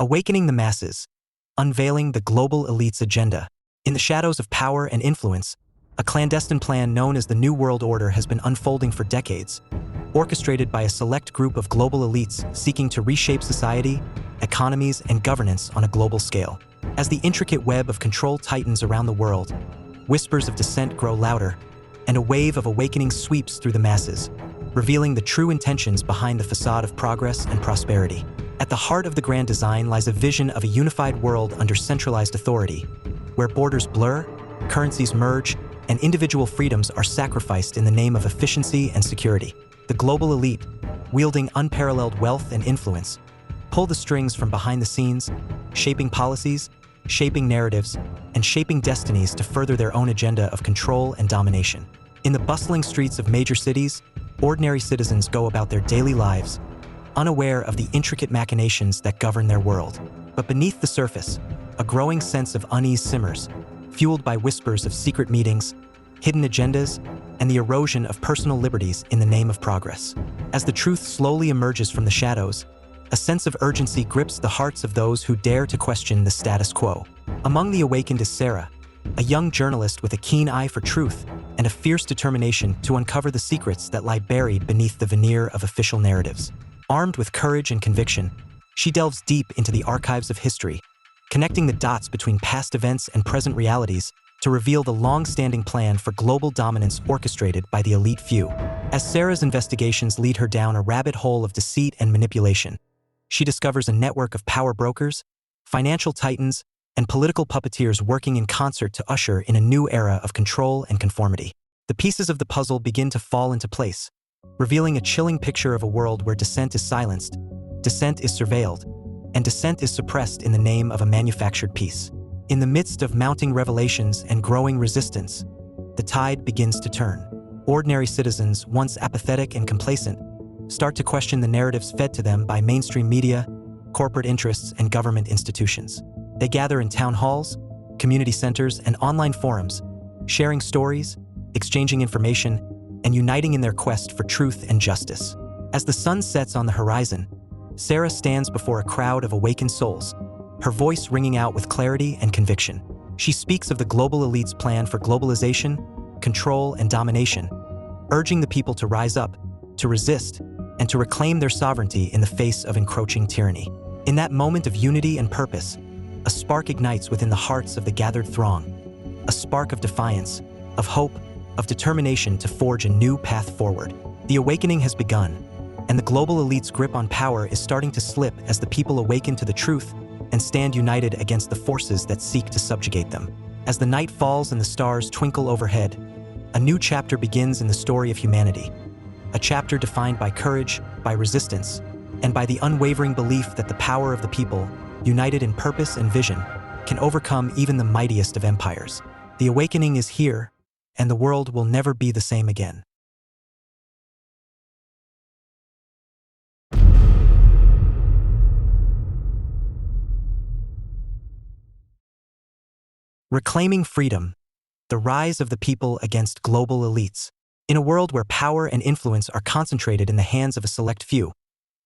Awakening the masses, unveiling the global elite's agenda. In the shadows of power and influence, a clandestine plan known as the New World Order has been unfolding for decades, orchestrated by a select group of global elites seeking to reshape society, economies, and governance on a global scale. As the intricate web of control tightens around the world, whispers of dissent grow louder, and a wave of awakening sweeps through the masses, revealing the true intentions behind the facade of progress and prosperity. At the heart of the grand design lies a vision of a unified world under centralized authority, where borders blur, currencies merge, and individual freedoms are sacrificed in the name of efficiency and security. The global elite, wielding unparalleled wealth and influence, pull the strings from behind the scenes, shaping policies, shaping narratives, and shaping destinies to further their own agenda of control and domination. In the bustling streets of major cities, ordinary citizens go about their daily lives, unaware of the intricate machinations that govern their world. But beneath the surface, a growing sense of unease simmers, fueled by whispers of secret meetings, hidden agendas, and the erosion of personal liberties in the name of progress. As the truth slowly emerges from the shadows, a sense of urgency grips the hearts of those who dare to question the status quo. Among the awakened is Sarah, a young journalist with a keen eye for truth and a fierce determination to uncover the secrets that lie buried beneath the veneer of official narratives. Armed with courage and conviction, she delves deep into the archives of history, connecting the dots between past events and present realities to reveal the long-standing plan for global dominance orchestrated by the elite few. As Sarah's investigations lead her down a rabbit hole of deceit and manipulation, she discovers a network of power brokers, financial titans, and political puppeteers working in concert to usher in a new era of control and conformity. The pieces of the puzzle begin to fall into place, revealing a chilling picture of a world where dissent is silenced, dissent is surveilled, and dissent is suppressed in the name of a manufactured peace. In the midst of mounting revelations and growing resistance, the tide begins to turn. Ordinary citizens, once apathetic and complacent, start to question the narratives fed to them by mainstream media, corporate interests, and government institutions. They gather in town halls, community centers, and online forums, sharing stories, exchanging information, and uniting in their quest for truth and justice. As the sun sets on the horizon, Sarah stands before a crowd of awakened souls, her voice ringing out with clarity and conviction. She speaks of the global elite's plan for globalization, control, and domination, urging the people to rise up, to resist, and to reclaim their sovereignty in the face of encroaching tyranny. In that moment of unity and purpose, a spark ignites within the hearts of the gathered throng, a spark of defiance, of hope, of determination to forge a new path forward. The awakening has begun, and the global elite's grip on power is starting to slip as the people awaken to the truth and stand united against the forces that seek to subjugate them. As the night falls and the stars twinkle overhead, a new chapter begins in the story of humanity, a chapter defined by courage, by resistance, and by the unwavering belief that the power of the people, united in purpose and vision, can overcome even the mightiest of empires. The awakening is here, and the world will never be the same again. Reclaiming freedom, the rise of the people against global elites. In a world where power and influence are concentrated in the hands of a select few,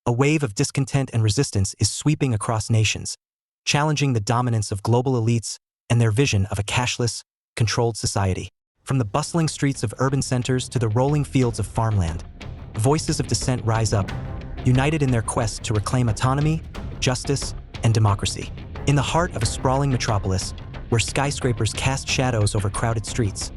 a wave of discontent and resistance is sweeping across nations, challenging the dominance of global elites and their vision of a cashless, controlled society. From the bustling streets of urban centers to the rolling fields of farmland, voices of dissent rise up, united in their quest to reclaim autonomy, justice, and democracy. In the heart of a sprawling metropolis, where skyscrapers cast shadows over crowded streets,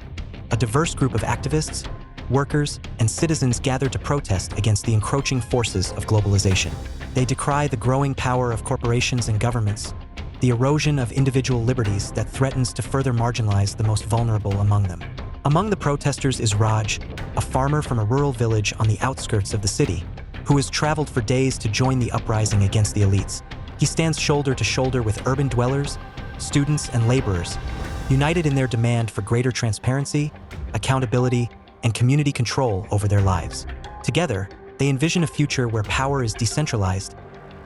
a diverse group of activists, workers, and citizens gather to protest against the encroaching forces of globalization. They decry the growing power of corporations and governments, the erosion of individual liberties that threatens to further marginalize the most vulnerable among them. Among the protesters is Raj, a farmer from a rural village on the outskirts of the city, who has traveled for days to join the uprising against the elites. He stands shoulder to shoulder with urban dwellers, students, and laborers, united in their demand for greater transparency, accountability, and community control over their lives. Together, they envision a future where power is decentralized,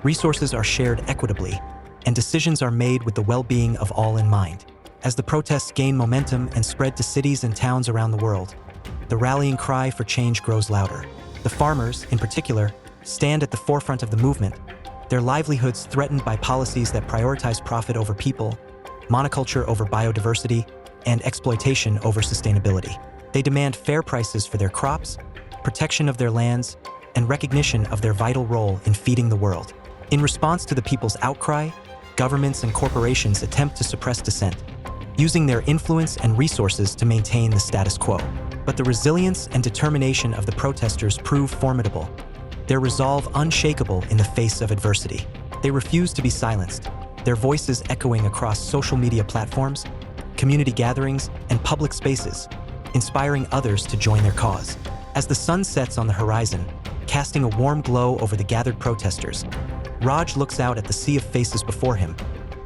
resources are shared equitably, and decisions are made with the well-being of all in mind. As the protests gain momentum and spread to cities and towns around the world, the rallying cry for change grows louder. The farmers, in particular, stand at the forefront of the movement, their livelihoods threatened by policies that prioritize profit over people, monoculture over biodiversity, and exploitation over sustainability. They demand fair prices for their crops, protection of their lands, and recognition of their vital role in feeding the world. In response to the people's outcry, governments and corporations attempt to suppress dissent, using their influence and resources to maintain the status quo. But the resilience and determination of the protesters prove formidable, their resolve unshakable in the face of adversity. They refuse to be silenced, their voices echoing across social media platforms, community gatherings, and public spaces, inspiring others to join their cause. As the sun sets on the horizon, casting a warm glow over the gathered protesters, Raj looks out at the sea of faces before him,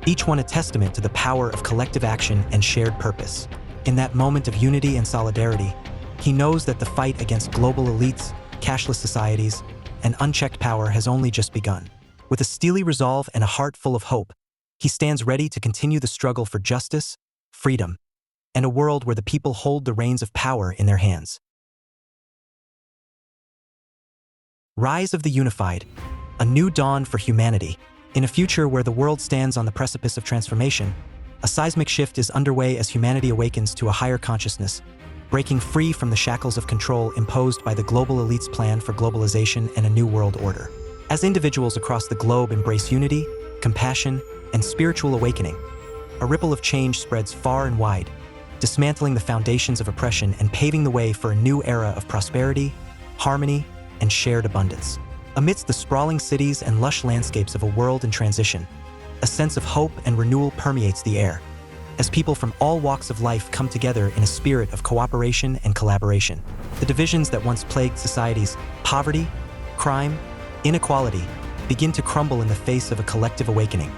each one a testament to the power of collective action and shared purpose. In that moment of unity and solidarity, he knows that the fight against global elites, cashless societies, and unchecked power has only just begun. With a steely resolve and a heart full of hope, he stands ready to continue the struggle for justice, freedom, and a world where the people hold the reins of power in their hands. Rise of the Unified, a new dawn for humanity. In a future where the world stands on the precipice of transformation, a seismic shift is underway as humanity awakens to a higher consciousness, breaking free from the shackles of control imposed by the global elite's plan for globalization and a new world order. As individuals across the globe embrace unity, compassion, and spiritual awakening, a ripple of change spreads far and wide, dismantling the foundations of oppression and paving the way for a new era of prosperity, harmony, and shared abundance. Amidst the sprawling cities and lush landscapes of a world in transition, a sense of hope and renewal permeates the air, as people from all walks of life come together in a spirit of cooperation and collaboration. The divisions that once plagued societies, poverty, crime, inequality, begin to crumble in the face of a collective awakening,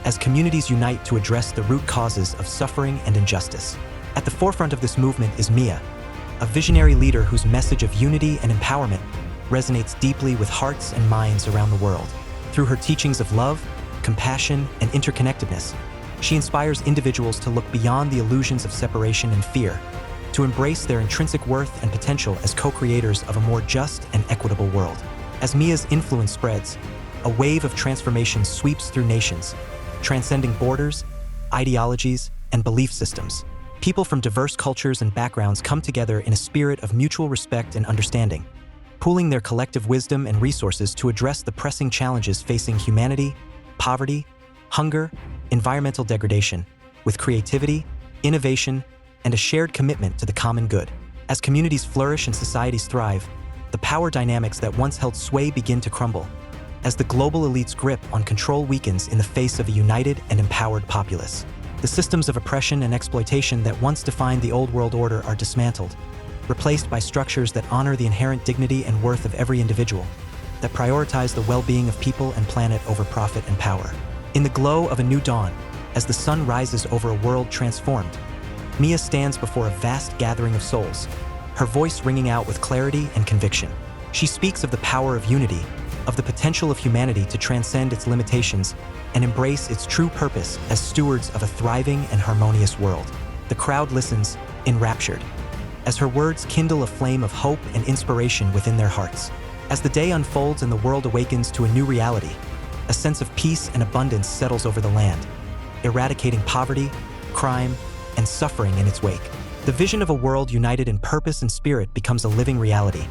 as communities unite to address the root causes of suffering and injustice. At the forefront of this movement is Mia, a visionary leader whose message of unity and empowerment resonates deeply with hearts and minds around the world. Through her teachings of love, compassion, and interconnectedness, she inspires individuals to look beyond the illusions of separation and fear, to embrace their intrinsic worth and potential as co-creators of a more just and equitable world. As Mia's influence spreads, a wave of transformation sweeps through nations, transcending borders, ideologies, and belief systems. People from diverse cultures and backgrounds come together in a spirit of mutual respect and understanding, pooling their collective wisdom and resources to address the pressing challenges facing humanity, poverty, hunger, environmental degradation, with creativity, innovation, and a shared commitment to the common good. As communities flourish and societies thrive, the power dynamics that once held sway begin to crumble, as the global elite's grip on control weakens in the face of a united and empowered populace. The systems of oppression and exploitation that once defined the old world order are dismantled, replaced by structures that honor the inherent dignity and worth of every individual, that prioritize the well-being of people and planet over profit and power. In the glow of a new dawn, as the sun rises over a world transformed, Mia stands before a vast gathering of souls, her voice ringing out with clarity and conviction. She speaks of the power of unity, of the potential of humanity to transcend its limitations and embrace its true purpose as stewards of a thriving and harmonious world. The crowd listens, enraptured, as her words kindle a flame of hope and inspiration within their hearts. As the day unfolds and the world awakens to a new reality, a sense of peace and abundance settles over the land, eradicating poverty, crime, and suffering in its wake. The vision of a world united in purpose and spirit becomes a living reality,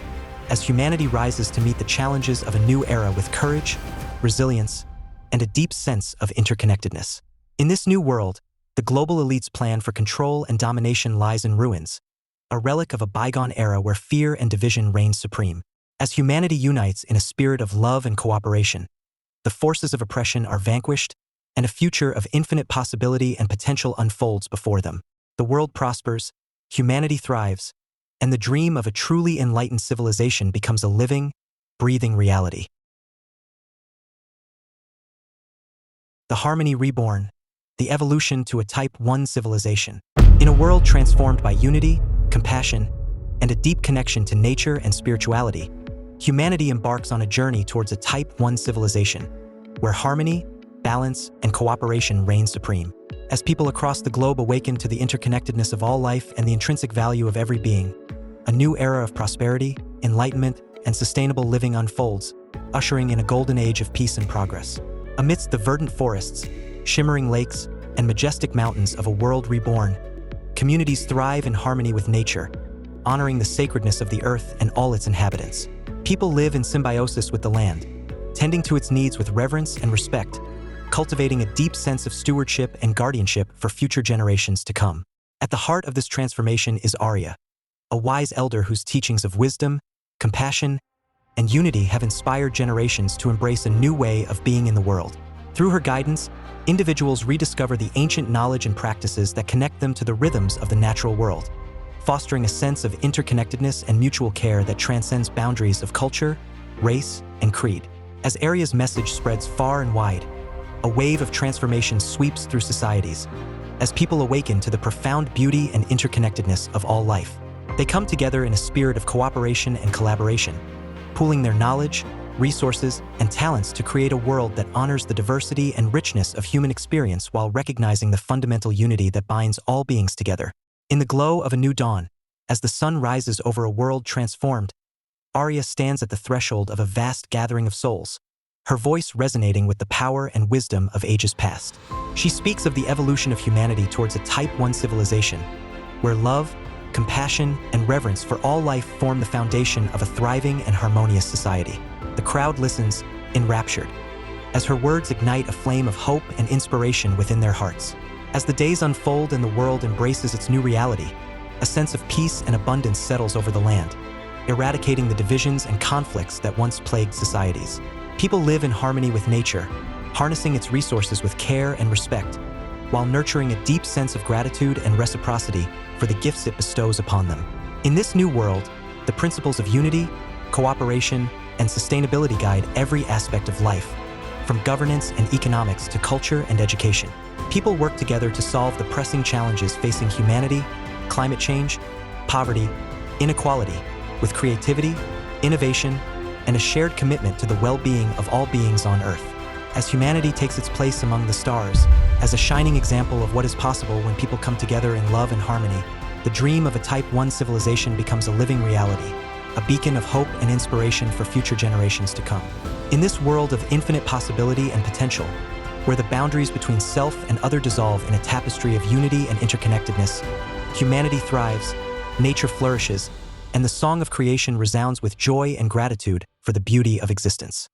as humanity rises to meet the challenges of a new era with courage, resilience, and a deep sense of interconnectedness. In this new world, the global elite's plan for control and domination lies in ruins, a relic of a bygone era where fear and division reigned supreme. As humanity unites in a spirit of love and cooperation, the forces of oppression are vanquished, and a future of infinite possibility and potential unfolds before them. The world prospers, humanity thrives, and the dream of a truly enlightened civilization becomes a living, breathing reality. The harmony reborn, the evolution to a Type 1 civilization. In a world transformed by unity, compassion, and a deep connection to nature and spirituality, humanity embarks on a journey towards a Type 1 civilization, where harmony, balance, and cooperation reign supreme. As people across the globe awaken to the interconnectedness of all life and the intrinsic value of every being, a new era of prosperity, enlightenment, and sustainable living unfolds, ushering in a golden age of peace and progress. Amidst the verdant forests, shimmering lakes, and majestic mountains of a world reborn, communities thrive in harmony with nature, honoring the sacredness of the earth and all its inhabitants. People live in symbiosis with the land, tending to its needs with reverence and respect, cultivating a deep sense of stewardship and guardianship for future generations to come. At the heart of this transformation is Arya, a wise elder whose teachings of wisdom, compassion, and unity have inspired generations to embrace a new way of being in the world. Through her guidance, individuals rediscover the ancient knowledge and practices that connect them to the rhythms of the natural world, fostering a sense of interconnectedness and mutual care that transcends boundaries of culture, race, and creed. As Arya's message spreads far and wide, a wave of transformation sweeps through societies. As people awaken to the profound beauty and interconnectedness of all life, they come together in a spirit of cooperation and collaboration, pooling their knowledge, resources, and talents to create a world that honors the diversity and richness of human experience while recognizing the fundamental unity that binds all beings together. In the glow of a new dawn, as the sun rises over a world transformed, Arya stands at the threshold of a vast gathering of souls, her voice resonating with the power and wisdom of ages past. She speaks of the evolution of humanity towards a Type 1 civilization, where love, compassion, and reverence for all life form the foundation of a thriving and harmonious society. The crowd listens, enraptured, as her words ignite a flame of hope and inspiration within their hearts. As the days unfold and the world embraces its new reality, a sense of peace and abundance settles over the land, eradicating the divisions and conflicts that once plagued societies. People live in harmony with nature, harnessing its resources with care and respect, while nurturing a deep sense of gratitude and reciprocity for the gifts it bestows upon them. In this new world, the principles of unity, cooperation, and sustainability guide every aspect of life, from governance and economics to culture and education. People work together to solve the pressing challenges facing humanity, climate change, poverty, inequality, with creativity, innovation, and a shared commitment to the well-being of all beings on Earth. As humanity takes its place among the stars, as a shining example of what is possible when people come together in love and harmony, the dream of a Type 1 civilization becomes a living reality, a beacon of hope and inspiration for future generations to come. In this world of infinite possibility and potential, where the boundaries between self and other dissolve in a tapestry of unity and interconnectedness, humanity thrives, nature flourishes, and the song of creation resounds with joy and gratitude for the beauty of existence.